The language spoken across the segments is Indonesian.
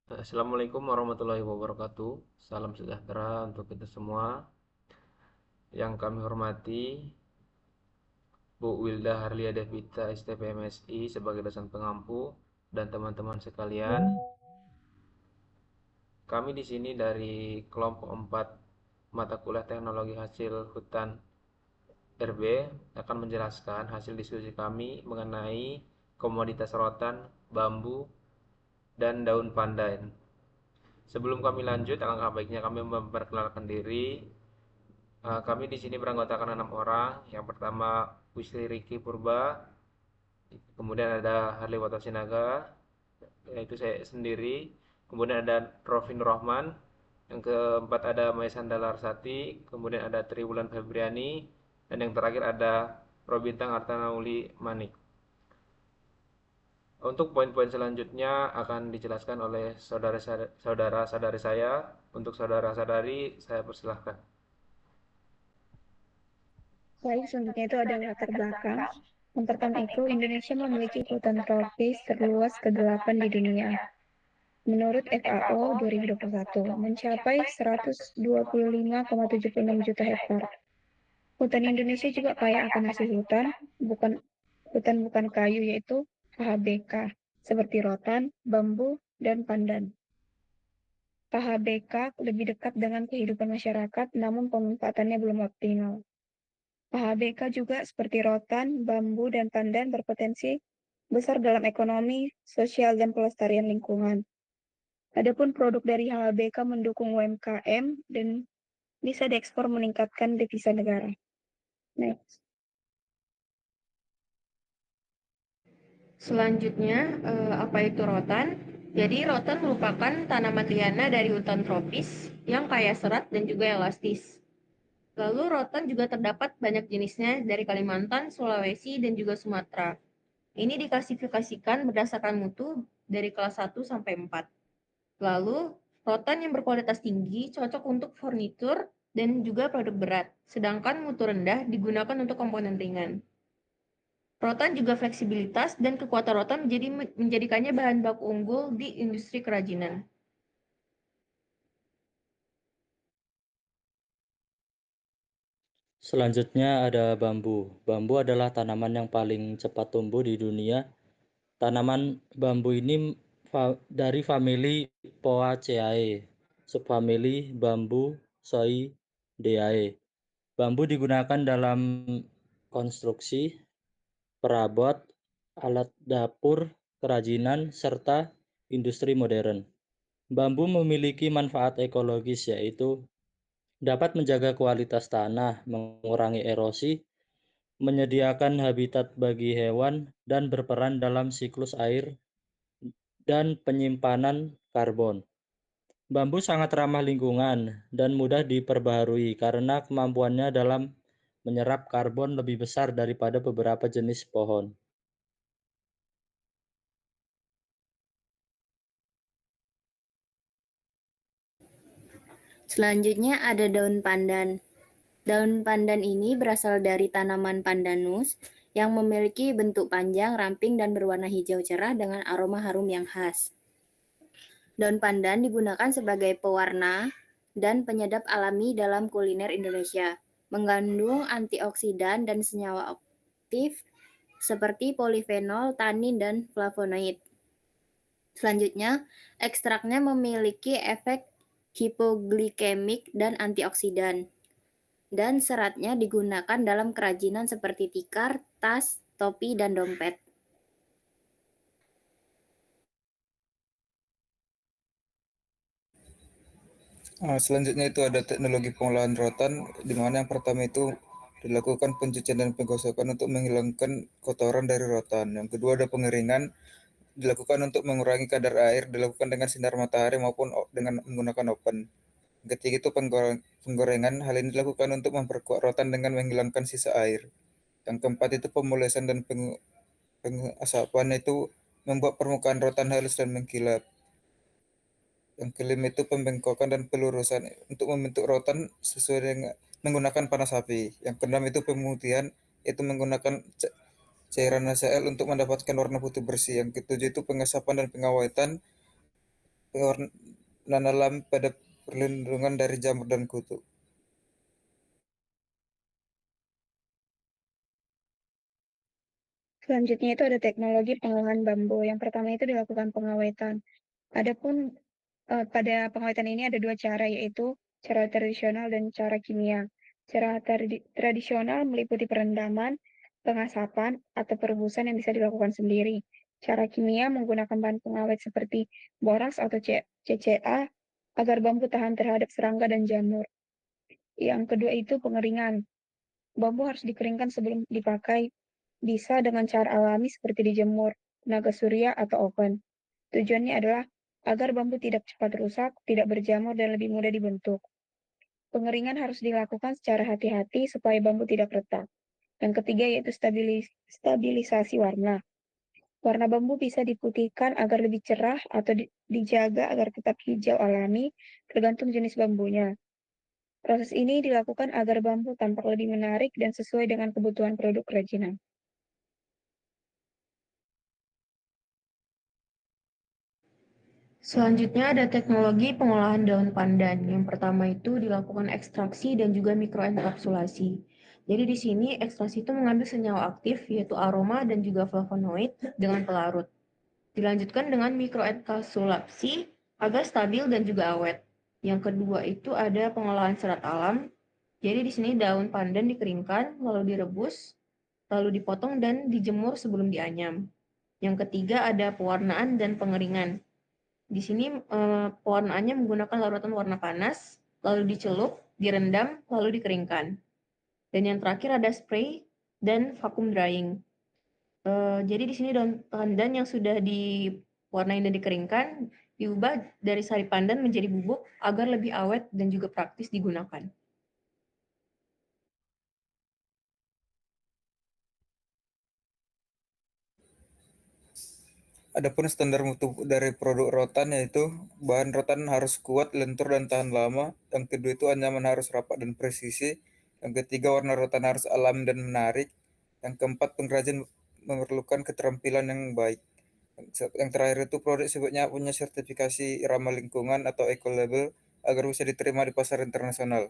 Assalamualaikum warahmatullahi wabarakatuh. Salam sejahtera untuk kita semua. Yang kami hormati Bu Wilda Harlia Devita STP MSI sebagai dosen pengampu dan teman-teman sekalian. Kami di sini dari kelompok 4 mata kuliah teknologi hasil hutan RB akan menjelaskan hasil diskusi kami mengenai komoditas rotan, bambu, dan daun pandan. Sebelum kami lanjut, alangkah baiknya kami memperkenalkan diri. Kami di sini beranggotakan 6 orang. Yang pertama Wisri Riki Purba, kemudian ada Harley Watasinaga, yaitu saya sendiri. Kemudian ada Rovin Rohman. Yang keempat ada Maisanda Larsati, kemudian ada Triwulan Febriani, dan yang terakhir ada Robintang Artanauli Manik. Untuk poin-poin selanjutnya akan dijelaskan oleh saudara-saudari saya. Untuk saudara-saudari, saya persilahkan. Baik, selanjutnya itu ada latar belakang. Yang pertama itu, Indonesia memiliki hutan tropis terluas ke-8 di dunia. Menurut FAO 2021, mencapai 125,76 juta hektar. Hutan Indonesia juga kaya akan hasil hutan, bukan kayu, yaitu HBK, seperti rotan, bambu, dan pandan. HBK lebih dekat dengan kehidupan masyarakat, namun pemanfaatannya belum optimal. HBK juga seperti rotan, bambu, dan pandan berpotensi besar dalam ekonomi, sosial, dan pelestarian lingkungan. Adapun produk dari HBK mendukung UMKM dan bisa diekspor meningkatkan devisa negara. Next. Selanjutnya, apa itu rotan? Jadi, rotan merupakan tanaman liana dari hutan tropis yang kaya serat dan juga elastis. Lalu, rotan juga terdapat banyak jenisnya dari Kalimantan, Sulawesi, dan juga Sumatera. Ini diklasifikasikan berdasarkan mutu dari kelas 1 sampai 4. Lalu, rotan yang berkualitas tinggi cocok untuk furnitur dan juga produk berat, sedangkan mutu rendah digunakan untuk komponen ringan. Rotan juga fleksibilitas dan kekuatan rotan menjadikannya bahan baku unggul di industri kerajinan. Selanjutnya ada bambu. Bambu adalah tanaman yang paling cepat tumbuh di dunia. Tanaman bambu ini dari famili Poaceae, subfamili Bambu Soideae. Bambu digunakan dalam konstruksi, perabot, alat dapur, kerajinan, serta industri modern. Bambu memiliki manfaat ekologis, yaitu dapat menjaga kualitas tanah, mengurangi erosi, menyediakan habitat bagi hewan, dan berperan dalam siklus air dan penyimpanan karbon. Bambu sangat ramah lingkungan dan mudah diperbaharui karena kemampuannya dalam menyerap karbon lebih besar daripada beberapa jenis pohon. Selanjutnya ada daun pandan. Daun pandan ini berasal dari tanaman pandanus yang memiliki bentuk panjang, ramping, dan berwarna hijau cerah dengan aroma harum yang khas. Daun pandan digunakan sebagai pewarna dan penyedap alami dalam kuliner Indonesia. Mengandung antioksidan dan senyawa aktif seperti polifenol, tanin, dan flavonoid. Selanjutnya, ekstraknya memiliki efek hipoglikemik dan antioksidan. Dan seratnya digunakan dalam kerajinan seperti tikar, tas, topi, dan dompet. Selanjutnya itu ada teknologi pengolahan rotan, di mana yang pertama itu dilakukan pencucian dan penggosokan untuk menghilangkan kotoran dari rotan. Yang kedua ada pengeringan, dilakukan untuk mengurangi kadar air, dilakukan dengan sinar matahari maupun dengan menggunakan oven. Yang ketiga itu penggorengan, hal ini dilakukan untuk memperkuat rotan dengan menghilangkan sisa air. Yang keempat itu pemulesan dan pengasapan, itu membuat permukaan rotan halus dan mengkilap. Yang kelima itu pembengkokan dan pelurusan untuk membentuk rotan sesuai dengan menggunakan panas api. Yang keenam itu pemutihan, itu menggunakan cairan NaCl untuk mendapatkan warna putih bersih. Yang ketujuh itu pengasapan dan pengawetan, pewarnaan alami pada perlindungan dari jamur dan kutu. Selanjutnya itu ada teknologi pengolahan bambu. Yang pertama itu dilakukan pengawetan. Adapun pada pengawetan ini ada dua cara, yaitu cara tradisional dan cara kimia. Cara tradisional meliputi perendaman, pengasapan, atau perebusan yang bisa dilakukan sendiri. Cara kimia menggunakan bahan pengawet seperti boraks atau CCA agar bambu tahan terhadap serangga dan jamur. Yang kedua itu pengeringan. Bambu harus dikeringkan sebelum dipakai, bisa dengan cara alami seperti dijemur, tenaga surya, atau oven. Tujuannya adalah agar bambu tidak cepat rusak, tidak berjamur, dan lebih mudah dibentuk. Pengeringan harus dilakukan secara hati-hati supaya bambu tidak retak. Yang ketiga yaitu stabilisasi warna. Warna bambu bisa diputihkan agar lebih cerah atau dijaga agar tetap hijau alami, tergantung jenis bambunya. Proses ini dilakukan agar bambu tampak lebih menarik dan sesuai dengan kebutuhan produk kerajinan. Selanjutnya ada teknologi pengolahan daun pandan. Yang pertama itu dilakukan ekstraksi dan juga mikroenkapsulasi. Jadi di sini ekstraksi itu mengambil senyawa aktif yaitu aroma dan juga flavonoid dengan pelarut. Dilanjutkan dengan mikroenkapsulasi agar stabil dan juga awet. Yang kedua itu ada pengolahan serat alam. Jadi di sini daun pandan dikeringkan, lalu direbus, lalu dipotong dan dijemur sebelum dianyam. Yang ketiga ada pewarnaan dan pengeringan. Di sini pewarnaannya menggunakan larutan warna panas, lalu dicelup, direndam, lalu dikeringkan. Dan yang terakhir ada spray dan vacuum drying. Jadi di sini daun pandan yang sudah diwarnai dan dikeringkan diubah dari sari pandan menjadi bubuk agar lebih awet dan juga praktis digunakan. Adapun standar mutu dari produk rotan yaitu bahan rotan harus kuat, lentur, dan tahan lama. Yang kedua itu anyaman harus rapat dan presisi. Yang ketiga warna rotan harus alami dan menarik. Yang keempat pengrajin memerlukan keterampilan yang baik. Yang terakhir itu produk sebaiknya punya sertifikasi ramah lingkungan atau eco label agar bisa diterima di pasar internasional.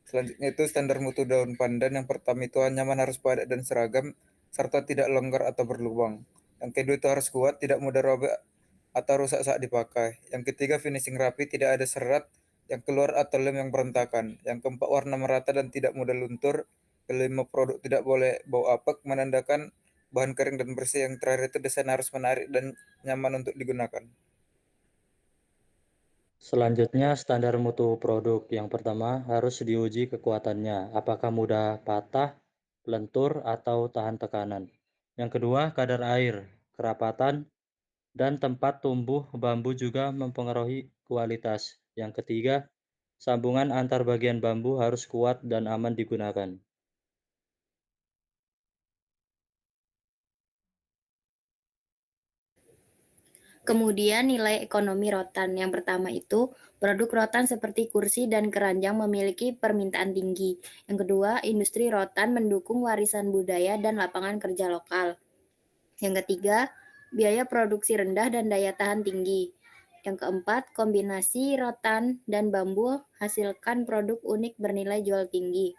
Selanjutnya itu standar mutu daun pandan. Yang pertama itu anyaman harus padat dan seragam serta tidak longgar atau berlubang. Yang kedua itu harus kuat, tidak mudah robek atau rusak saat dipakai. Yang ketiga finishing rapi, tidak ada serat yang keluar atau lem yang berantakan. Yang keempat warna merata dan tidak mudah luntur. Kelima produk tidak boleh bau apek menandakan bahan kering dan bersih. Yang terakhir itu desain harus menarik dan nyaman untuk digunakan. Selanjutnya standar mutu produk. Yang pertama harus diuji kekuatannya, apakah mudah patah, lentur, atau tahan tekanan. Yang kedua kadar air, kerapatan, dan tempat tumbuh bambu juga mempengaruhi kualitas. Yang ketiga, sambungan antar bagian bambu harus kuat dan aman digunakan. Kemudian nilai ekonomi rotan. Yang pertama itu, produk rotan seperti kursi dan keranjang memiliki permintaan tinggi. Yang kedua, industri rotan mendukung warisan budaya dan lapangan kerja lokal. Yang ketiga, biaya produksi rendah dan daya tahan tinggi. Yang keempat, kombinasi rotan dan bambu hasilkan produk unik bernilai jual tinggi.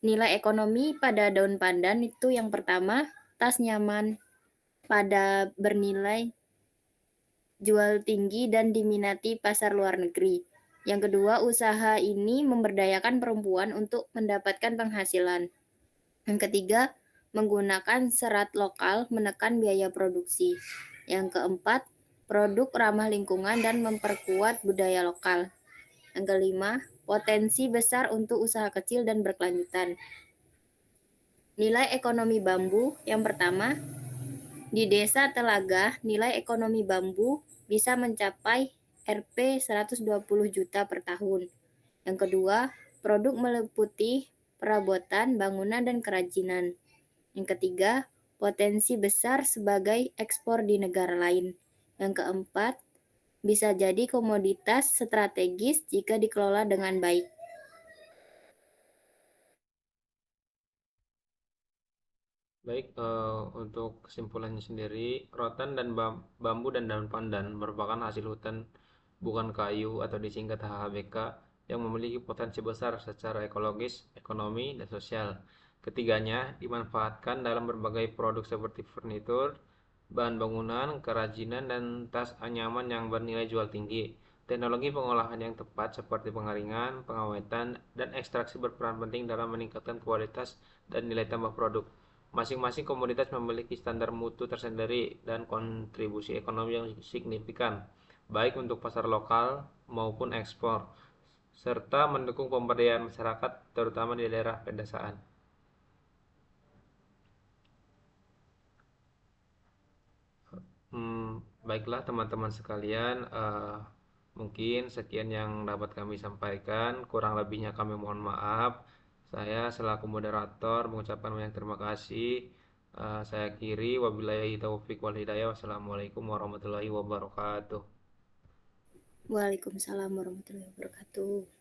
Nilai ekonomi pada daun pandan itu yang pertama, tas nyaman pada bernilai jual tinggi dan diminati pasar luar negeri. Yang kedua, usaha ini memberdayakan perempuan untuk mendapatkan penghasilan. Yang ketiga, menggunakan serat lokal menekan biaya produksi. Yang keempat, produk ramah lingkungan dan memperkuat budaya lokal. Yang kelima, potensi besar untuk usaha kecil dan berkelanjutan. Nilai ekonomi bambu yang pertama, di Desa Telaga, nilai ekonomi bambu bisa mencapai Rp 120 juta per tahun. Yang kedua, produk meliputi perabotan, bangunan, dan kerajinan. Yang ketiga, potensi besar sebagai ekspor di negara lain. Yang keempat, bisa jadi komoditas strategis jika dikelola dengan baik. . Baik, untuk kesimpulannya sendiri, rotan dan bambu dan daun pandan merupakan hasil hutan bukan kayu atau disingkat HHBK yang memiliki potensi besar secara ekologis, ekonomi, dan sosial. Ketiganya dimanfaatkan dalam berbagai produk seperti furnitur, bahan bangunan, kerajinan, dan tas anyaman yang bernilai jual tinggi. Teknologi pengolahan yang tepat seperti pengeringan, pengawetan, dan ekstraksi berperan penting dalam meningkatkan kualitas dan nilai tambah produk. Masing-masing komoditas memiliki standar mutu tersendiri dan kontribusi ekonomi yang signifikan, baik untuk pasar lokal maupun ekspor, serta mendukung pemberdayaan masyarakat, terutama di daerah pedesaan. Baiklah teman-teman sekalian, mungkin sekian yang dapat kami sampaikan. Kurang lebihnya kami mohon maaf. Saya selaku moderator mengucapkan banyak terima kasih. Saya akhiri, wabillahi taufiq wal hidayah. Wassalamualaikum warahmatullahi wabarakatuh. Waalaikumsalam warahmatullahi wabarakatuh.